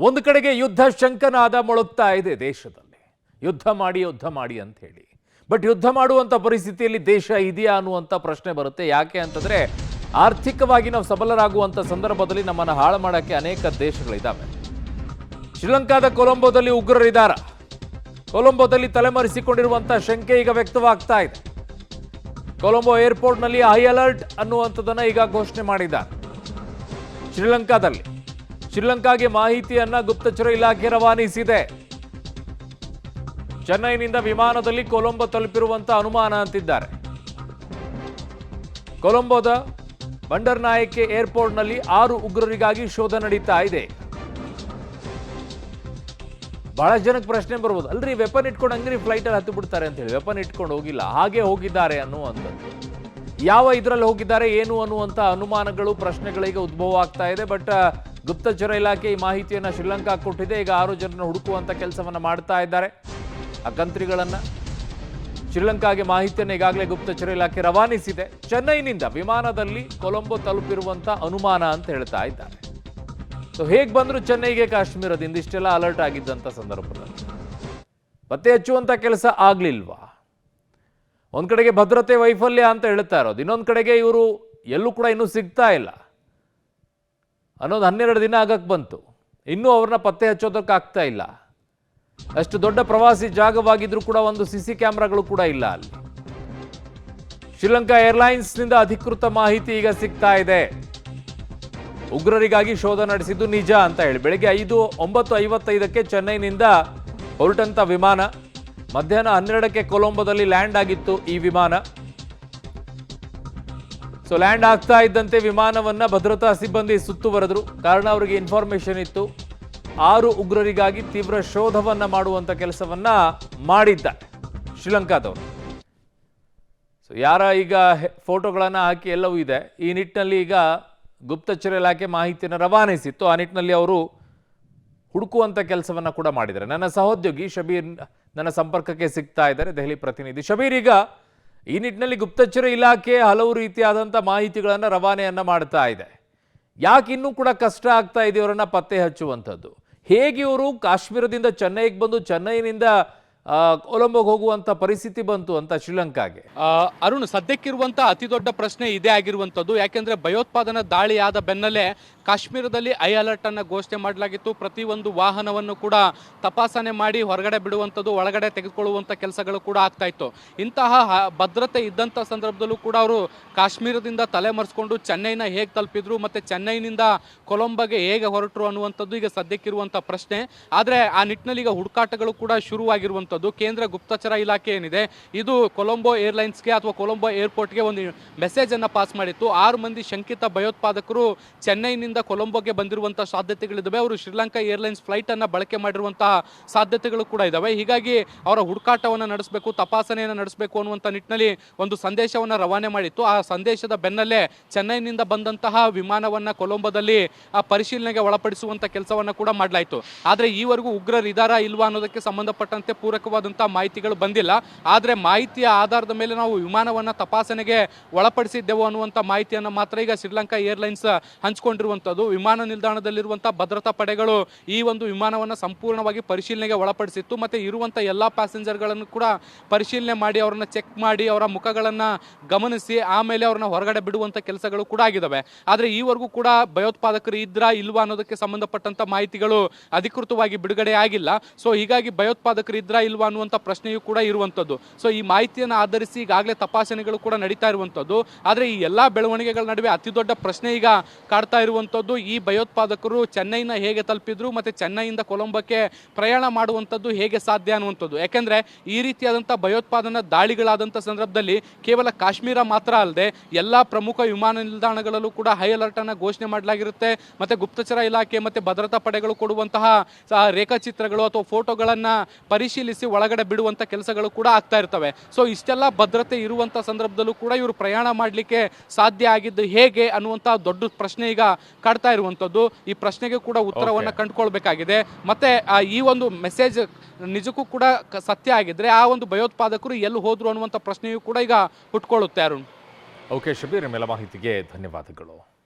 ಒಂದು ಕಡೆಗೆ ಯುದ್ಧ ಶಂಕನಾದ ಮೊಳಗ್ತಾ ಇದೆ ದೇಶದಲ್ಲಿ. ಯುದ್ಧ ಮಾಡಿ ಅಂತ ಹೇಳಿ. ಬಟ್ ಯುದ್ಧ ಮಾಡುವಂತ ಪರಿಸ್ಥಿತಿಯಲ್ಲಿ ದೇಶ ಇದೆಯಾ ಅನ್ನುವಂತ ಪ್ರಶ್ನೆ ಬರುತ್ತೆ. ಯಾಕೆ ಅಂತಂದ್ರೆ ಆರ್ಥಿಕವಾಗಿ ನಾವು ಸಬಲರಾಗುವಂತ ಸಂದರ್ಭದಲ್ಲಿ ನಮ್ಮನ್ನು ಹಾಳು ಮಾಡೋಕ್ಕೆ ಅನೇಕ ದೇಶಗಳಿದ್ದಾವೆ. ಶ್ರೀಲಂಕಾದ ಕೊಲಂಬೋದಲ್ಲಿ ಉಗ್ರರಿದ್ದಾರ. ಕೊಲಂಬೋದಲ್ಲಿ ತಲೆಮರೆಸಿಕೊಂಡಿರುವಂತ ಶಂಕೆ ಈಗ ವ್ಯಕ್ತವಾಗ್ತಾ ಇದೆ. ಕೊಲಂಬೋ ಏರ್ಪೋರ್ಟ್ನಲ್ಲಿ ಹೈ ಅಲರ್ಟ್ ಅನ್ನುವಂಥದ್ದನ್ನು ಈಗ ಘೋಷಣೆ ಮಾಡಿದ್ದಾರೆ. ಶ್ರೀಲಂಕಾಗೆ ಮಾಹಿತಿಯನ್ನ ಗುಪ್ತಚರ ಇಲಾಖೆ ರವಾನಿಸಿದೆ. ಚೆನ್ನೈನಿಂದ ವಿಮಾನದಲ್ಲಿ ಕೊಲಂಬೋ ತಲುಪಿರುವಂತ ಅನುಮಾನ ಅಂತಿದ್ದಾರೆ. ಕೊಲಂಬೋದ ಬಂಡರ್ನಾಯಕೆ ಏರ್ಪೋರ್ಟ್ನಲ್ಲಿ 6 ಉಗ್ರರಿಗಾಗಿ ಶೋಧ ನಡೀತಾ ಇದೆ. ಬಹಳ ಜನಕ್ಕೆ ಪ್ರಶ್ನೆ ಬರ್ಬೋದು, ಅಲ್ರಿ ವೆಪನ್ ಇಟ್ಕೊಂಡು ಹಂಗ್ರಿ ಫ್ಲೈಟ್ ಅಲ್ಲಿ ಹತ್ತು ಬಿಡ್ತಾರೆ ಅಂತ ಹೇಳಿ. ವೆಪನ್ ಇಟ್ಕೊಂಡು ಹೋಗಿಲ್ಲ, ಹಾಗೆ ಹೋಗಿದ್ದಾರೆ ಅನ್ನುವಂಥದ್ದು. ಯಾವ ಇದರಲ್ಲಿ ಹೋಗಿದ್ದಾರೆ ಏನು ಅನ್ನುವಂಥ ಅನುಮಾನಗಳು, ಪ್ರಶ್ನೆಗಳಿಗೆ ಉದ್ಭವ ಆಗ್ತಾ ಇದೆ. ಬಟ್ ಗುಪ್ತಚರ ಇಲಾಖೆ ಈ ಮಾಹಿತಿಯನ್ನು ಶ್ರೀಲಂಕಾ ಕೊಟ್ಟಿದೆ. ಈಗ 6 ಜನರನ್ನು ಹುಡುಕುವಂತ ಕೆಲಸವನ್ನ ಮಾಡ್ತಾ ಇದ್ದಾರೆ. ಆ ಕಂತ್ರಿಗಳನ್ನ ಶ್ರೀಲಂಕಾಗೆ ಮಾಹಿತಿಯನ್ನು ಈಗಾಗಲೇ ಗುಪ್ತಚರ ಇಲಾಖೆ ರವಾನಿಸಿದೆ. ಚೆನ್ನೈನಿಂದ ವಿಮಾನದಲ್ಲಿ ಕೊಲಂಬೋ ತಲುಪಿರುವಂತ ಅನುಮಾನ ಅಂತ ಹೇಳ್ತಾ ಇದ್ದಾರೆ. ಸೊ ಹೇಗೆ ಬಂದ್ರು ಚೆನ್ನೈಗೆ ಕಾಶ್ಮೀರದಿಂದ ಇಷ್ಟೆಲ್ಲ ಅಲರ್ಟ್ ಆಗಿದ್ದಂಥ ಸಂದರ್ಭದಲ್ಲಿ ಪತ್ತೆ ಹಚ್ಚುವಂತ ಕೆಲಸ ಆಗ್ಲಿಲ್ವಾ? ಒಂದ್ ಕಡೆಗೆ ಭದ್ರತೆ ವೈಫಲ್ಯ ಅಂತ ಹೇಳ್ತಾ ಇರೋದು, ಇನ್ನೊಂದು ಕಡೆಗೆ ಇವರು ಎಲ್ಲೂ ಕೂಡ ಇನ್ನೂ ಸಿಗ್ತಾ ಇಲ್ಲ ಅನ್ನೋದು 12 ದಿನ ಆಗಕ್ಕೆ ಬಂತು. ಇನ್ನೂ ಅವ್ರನ್ನ ಪತ್ತೆ ಹಚ್ಚೋದಕ್ಕೆ ಆಗ್ತಾ ಇಲ್ಲ. ಅಷ್ಟು ದೊಡ್ಡ ಪ್ರವಾಸಿ ಜಾಗವಾಗಿದ್ರೂ ಕೂಡ ಒಂದು ಸಿಸಿ ಕ್ಯಾಮ್ರಾಗಳು ಕೂಡ ಇಲ್ಲ ಅಲ್ಲಿ. ಶ್ರೀಲಂಕಾ ಏರ್ಲೈನ್ಸ್ನಿಂದ ಅಧಿಕೃತ ಮಾಹಿತಿ ಈಗ ಸಿಗ್ತಾ ಇದೆ. ಉಗ್ರರಿಗಾಗಿ ಶೋಧ ನಡೆಸಿದ್ದು ನಿಜ ಅಂತ ಹೇಳಿ ಬೆಳಗ್ಗೆ 9:55ಕ್ಕೆ ಚೆನ್ನೈನಿಂದ ಹೊರಟಂತ ವಿಮಾನ ಮಧ್ಯಾಹ್ನ 12ಕ್ಕೆ ಕೊಲಂಬೋದಲ್ಲಿ ಲ್ಯಾಂಡ್ ಆಗಿತ್ತು ಈ ವಿಮಾನ. ಸೊ ಲ್ಯಾಂಡ್ ಆಗ್ತಾ ಇದ್ದಂತೆ ವಿಮಾನವನ್ನ ಭದ್ರತಾ ಸಿಬ್ಬಂದಿ ಸುತ್ತುವರೆದ್ರು. ಕಾರಣ ಅವರಿಗೆ ಇನ್ಫಾರ್ಮೇಶನ್ ಇತ್ತು. 6 ಉಗ್ರರಿಗಾಗಿ ತೀವ್ರ ಶೋಧವನ್ನ ಮಾಡುವಂತ ಕೆಲಸವನ್ನ ಮಾಡಿದ್ದಾರೆ ಶ್ರೀಲಂಕಾದವರು. ಸೊ ಯಾರ ಈಗ ಫೋಟೋಗಳನ್ನ ಹಾಕಿ ಎಲ್ಲವೂ ಇದೆ. ಈ ನಿಟ್ಟಿನಲ್ಲಿ ಈಗ ಗುಪ್ತಚರ ಇಲಾಖೆ ಮಾಹಿತಿಯನ್ನು ರವಾನಿಸಿತ್ತು. ಆ ನಿಟ್ಟಿನಲ್ಲಿ ಅವರು ಹುಡುಕುವಂತ ಕೆಲಸವನ್ನ ಕೂಡ ಮಾಡಿದ್ದಾರೆ. ನನ್ನ ಸಹೋದ್ಯೋಗಿ ಶಬೀರ್ ನನ್ನ ಸಂಪರ್ಕಕ್ಕೆ ಸಿಗ್ತಾ ಇದ್ದಾರೆ, ದೆಹಲಿ ಪ್ರತಿನಿಧಿ. ಶಬೀರ್, ಈಗ ಈ ನಿಟ್ಟಿನಲ್ಲಿ ಗುಪ್ತಚರ ಇಲಾಖೆ ಹಲವು ರೀತಿಯಾದಂಥ ಮಾಹಿತಿಗಳನ್ನು ರವಾನೆಯನ್ನ ಮಾಡ್ತಾ ಇದೆ. ಯಾಕೆ ಇನ್ನೂ ಕೂಡ ಕಷ್ಟ ಆಗ್ತಾ ಇದೆ ಅವರನ್ನ ಪತ್ತೆ ಹಚ್ಚುವಂಥದ್ದು? ಹೇಗೆ ಇವರು ಕಾಶ್ಮೀರದಿಂದ ಚೆನ್ನೈಗೆ ಬಂದು ಚೆನ್ನೈನಿಂದ ಕೊಲಂಬೋಗೆ ಹೋಗುವಂತ ಪರಿಸ್ಥಿತಿ ಬಂತು ಅಂತ ಶ್ರೀಲಂಕಾಗೆ? ಅರುಣ್, ಸದ್ಯಕ್ಕಿರುವಂತ ಅತಿ ದೊಡ್ಡ ಪ್ರಶ್ನೆ ಇದೇ ಆಗಿರುವಂತದ್ದು. ಯಾಕೆಂದ್ರೆ ಭಯೋತ್ಪಾದನಾ ದಾಳಿಯಾದ ಬೆನ್ನಲ್ಲೇ ಕಾಶ್ಮೀರದಲ್ಲಿ ಹೈ ಅಲರ್ಟ್ ಅನ್ನು ಘೋಷಣೆ ಮಾಡಲಾಗಿತ್ತು. ಪ್ರತಿಯೊಂದು ವಾಹನವನ್ನು ಕೂಡ ತಪಾಸಣೆ ಮಾಡಿ ಹೊರಗಡೆ ಬಿಡುವಂಥದ್ದು, ಒಳಗಡೆ ತೆಗೆದುಕೊಳ್ಳುವಂಥ ಕೆಲಸಗಳು ಕೂಡ ಆಗ್ತಾ ಇತ್ತು. ಇಂತಹ ಭದ್ರತೆ ಇದ್ದಂಥ ಸಂದರ್ಭದಲ್ಲೂ ಕೂಡ ಅವರು ಕಾಶ್ಮೀರದಿಂದ ತಲೆಮರೆಸ್ಕೊಂಡು ಚೆನ್ನೈನ ಹೇಗೆ ತಲುಪಿದ್ರು ಮತ್ತು ಚೆನ್ನೈನಿಂದ ಕೊಲಂಬೋಗೆ ಹೇಗೆ ಹೊರಟರು ಅನ್ನುವಂಥದ್ದು ಈಗ ಸದ್ಯಕ್ಕಿರುವಂಥ ಪ್ರಶ್ನೆ. ಆದರೆ ಆ ನಿಟ್ಟಿನಲ್ಲಿ ಈಗ ಹುಡುಕಾಟಗಳು ಕೂಡ ಶುರುವಾಗಿರುವಂಥದ್ದು. ಕೇಂದ್ರ ಗುಪ್ತಚರ ಇಲಾಖೆ ಏನಿದೆ, ಇದು ಕೊಲಂಬೋ ಏರ್ಲೈನ್ಸ್ಗೆ ಅಥವಾ ಕೊಲಂಬೋ ಏರ್ಪೋರ್ಟ್ಗೆ ಒಂದು ಮೆಸೇಜ್ ಅನ್ನು ಪಾಸ್ ಮಾಡಿತ್ತು. 6 ಮಂದಿ ಶಂಕಿತ ಭಯೋತ್ಪಾದಕರು ಚೆನ್ನೈನಿಂದ ಕೊಲಂಬೋಗೆ ಬಂದಿರುವಂತಹ ಸಾಧ್ಯತೆಗಳಿದ್ದಾವೆ. ಅವರು ಶ್ರೀಲಂಕಾ ಏರ್ಲೈನ್ಸ್ ಫ್ಲೈಟ್ ಅನ್ನ ಬಳಕೆ ಮಾಡಿರುವಂತಹ ಸಾಧ್ಯತೆಗಳು ಕೂಡ ಇದ್ದಾವೆ. ಹೀಗಾಗಿ ಅವರ ಹುಡುಕಾಟವನ್ನು ನಡೆಸಬೇಕು, ತಪಾಸಣೆಯನ್ನು ನಡೆಸಬೇಕು ಅನ್ನುವಂಥ ನಿಟ್ಟಿನಲ್ಲಿ ಒಂದು ಸಂದೇಶವನ್ನು ರವಾನೆ ಮಾಡಿತ್ತು. ಆ ಸಂದೇಶದ ಬೆನ್ನಲ್ಲೇ ಚೆನ್ನೈನಿಂದ ಬಂದಂತಹ ವಿಮಾನವನ್ನ ಕೊಲಂಬೋದಲ್ಲಿ ಪರಿಶೀಲನೆಗೆ ಒಳಪಡಿಸುವಂತ ಕೆಲಸವನ್ನ ಕೂಡ ಮಾಡಲಾಯಿತು. ಆದರೆ ಈವರೆಗೂ ಉಗ್ರರು ಇದಾರಾ ಇಲ್ವಾ ಅನ್ನೋದಕ್ಕೆ ಸಂಬಂಧಪಟ್ಟಂತೆ ಪೂರಕವಾದಂತಹ ಮಾಹಿತಿಗಳು ಬಂದಿಲ್ಲ. ಆದರೆ ಮಾಹಿತಿಯ ಆಧಾರದ ಮೇಲೆ ನಾವು ವಿಮಾನವನ್ನ ತಪಾಸಣೆಗೆ ಒಳಪಡಿಸಿದ್ದೆವು ಅನ್ನುವಂಥ ಮಾಹಿತಿಯನ್ನು ಮಾತ್ರ ಈಗ ಶ್ರೀಲಂಕಾ ಏರ್ಲೈನ್ಸ್ ಹಂಚಿಕೊಂಡಿರುವಂಥದ್ದು. ವಿಮಾನ ನಿಲ್ದಾಣದಲ್ಲಿರುವಂತಹ ಭದ್ರತಾ ಪಡೆಗಳು ಈ ಒಂದು ವಿಮಾನವನ್ನು ಸಂಪೂರ್ಣವಾಗಿ ಪರಿಶೀಲನೆಗೆ ಒಳಪಡಿಸಿತ್ತು. ಮತ್ತೆ ಇರುವಂತಹ ಎಲ್ಲಾ ಪ್ಯಾಸೆಂಜರ್ಗಳನ್ನು ಕೂಡ ಪರಿಶೀಲನೆ ಮಾಡಿ ಅವರನ್ನ ಚೆಕ್ ಮಾಡಿ ಅವರ ಮುಖಗಳನ್ನ ಗಮನಿಸಿ ಆಮೇಲೆ ಅವ್ರನ್ನ ಹೊರಗಡೆ ಬಿಡುವಂತ ಕೆಲಸಗಳು ಕೂಡ ಆಗಿದ್ದಾವೆ. ಆದರೆ ಈವರೆಗೂ ಕೂಡ ಭಯೋತ್ಪಾದಕರು ಇದ್ರಾ ಇಲ್ವಾ ಅನ್ನೋದಕ್ಕೆ ಸಂಬಂಧಪಟ್ಟಂತ ಮಾಹಿತಿಗಳು ಅಧಿಕೃತವಾಗಿ ಬಿಡುಗಡೆ ಆಗಿಲ್ಲ. ಸೊ ಹೀಗಾಗಿ ಭಯೋತ್ಪಾದಕರು ಇದ್ರಾ ಇಲ್ವಾ ಅನ್ನುವಂಥ ಪ್ರಶ್ನೆಯೂ ಕೂಡ ಇರುವಂಥದ್ದು. ಸೊ ಈ ಮಾಹಿತಿಯನ್ನು ಆಧರಿಸಿ ಈಗಾಗಲೇ ತಪಾಸಣೆಗಳು ಕೂಡ ನಡೀತಾ ಇರುವಂಥದ್ದು. ಆದರೆ ಈ ಎಲ್ಲ ಬೆಳವಣಿಗೆಗಳ ನಡುವೆ ಅತಿ ದೊಡ್ಡ ಪ್ರಶ್ನೆ ಈಗ ಕಾಡ್ತಾ ಇರುವಂಥದ್ದು, ಈ ಭಯೋತ್ಪಾದಕರು ಚೆನ್ನೈನ ಹೇಗೆ ತಲುಪಿದ್ರು ಮತ್ತು ಚೆನ್ನೈಯಿಂದ ಕೊಲಂಬೋಕ್ಕೆ ಪ್ರಯಾಣ ಮಾಡುವಂಥದ್ದು ಹೇಗೆ ಸಾಧ್ಯ ಅನ್ನುವಂಥದ್ದು. ಯಾಕೆಂದರೆ ಈ ರೀತಿಯಾದಂಥ ಭಯೋತ್ಪಾದನಾ ದಾಳಿಗಳಾದಂಥ ಸಂದರ್ಭದಲ್ಲಿ ಕೇವಲ ಕಾಶ್ಮೀರ ಮಾತ್ರ ಅಲ್ಲದೆ ಎಲ್ಲ ಪ್ರಮುಖ ವಿಮಾನ ನಿಲ್ದಾಣಗಳಲ್ಲೂ ಕೂಡ ಹೈ ಅಲರ್ಟ್ ಅನ್ನು ಘೋಷಣೆ ಮಾಡಲಾಗಿರುತ್ತೆ. ಮತ್ತು ಗುಪ್ತಚರ ಇಲಾಖೆ ಮತ್ತು ಭದ್ರತಾ ಪಡೆಗಳು ಕೊಡುವಂತಹ ರೇಖಾಚಿತ್ರಗಳು ಅಥವಾ ಫೋಟೋಗಳನ್ನು ಪರಿಶೀಲಿಸಿ ಒಳಗಡೆ ಬಿಡುವಂಥ ಕೆಲಸಗಳು ಕೂಡ ಆಗ್ತಾ ಇರ್ತವೆ. ಸೊ ಇಷ್ಟೆಲ್ಲ ಭದ್ರತೆ ಇರುವಂಥ ಸಂದರ್ಭದಲ್ಲೂ ಕೂಡ ಇವರು ಪ್ರಯಾಣ ಮಾಡಲಿಕ್ಕೆ ಸಾಧ್ಯ ಆಗಿದ್ದು ಹೇಗೆ ಅನ್ನುವಂಥ ದೊಡ್ಡ ಪ್ರಶ್ನೆ ಈಗ ಕಾಡ್ತಾ ಇರುವಂಥದ್ದು. ಈ ಪ್ರಶ್ನೆಗೆ ಕೂಡ ಉತ್ತರವನ್ನು ಕಂಡುಕೊಳ್ಬೇಕಾಗಿದೆ. ಮತ್ತೆ ಈ ಒಂದು ಮೆಸೇಜ್ ನಿಜಕ್ಕೂ ಕೂಡ ಸತ್ಯ ಆಗಿದ್ರೆ ಆ ಒಂದು ಭಯೋತ್ಪಾದಕರು ಎಲ್ಲಿ ಹೋದ್ರು ಅನ್ನುವಂಥ ಪ್ರಶ್ನೆಯೂ ಕೂಡ ಈಗ ಹುಟ್ಕೊಳ್ಳುತ್ತೆ. ಅರುಣ್. ಓಕೆ ಶಬೀರ್, ಮೇಲ ಮಾಹಿತಿಗೆ ಧನ್ಯವಾದಗಳು.